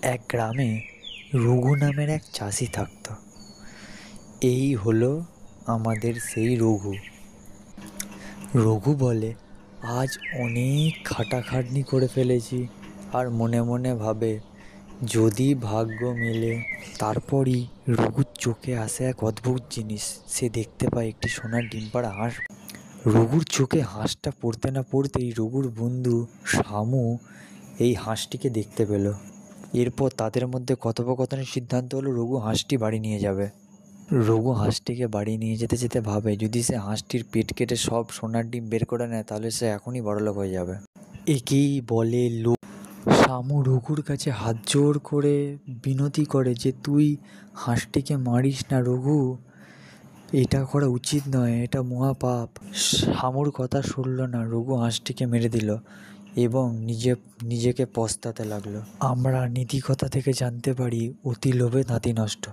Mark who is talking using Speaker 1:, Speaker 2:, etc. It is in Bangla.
Speaker 1: এক গ্রামে রঘু নামের এক চাষি থাকত। এই হলো আমাদের সেই রঘু। রঘু বলে, আজ অনেক খাটাখাটনি করে ফেলেছি। আর মনে মনে ভাবে, যদি ভাগ্য মেলে। তারপরই রঘুর চোখে আসে এক অদ্ভুত জিনিস। সে দেখতে পায় একটি সোনার ডিম পাড়া হাঁস। রঘুর চোখে হাঁসটা পড়তে না পড়তেই রঘুর বন্ধু শামু এই হাঁসটিকে দেখতে পেল। এরপর তাদের মধ্যে কথোপকথনের সিদ্ধান্ত হলো রঘু হাঁসটি বাড়ি নিয়ে যাবে। রঘু হাঁসটিকে বাড়ি নিয়ে যেতে যেতে ভাবে, যদি সে হাঁসটির পেট কেটে সব সোনার ডিম বের করে নেয় তাহলে সে এখনই বড়লোক হয়ে যাবে। একেই বলে লোভ। শামু রঘুর কাছে হাত জোড় করে বিনতি করে যে, তুই হাঁসটিকে মারিস না রঘু, এটা করা উচিত নয়, এটা মহাপাপ। শামুর কথা শুনল না, রঘু হাঁসটিকে মেরে দিল এবং নিজেকে পস্তাতে লাগলো। আমরা নীতিকথা থেকে জানতে পারি, অতি লোভে নাতি নষ্ট।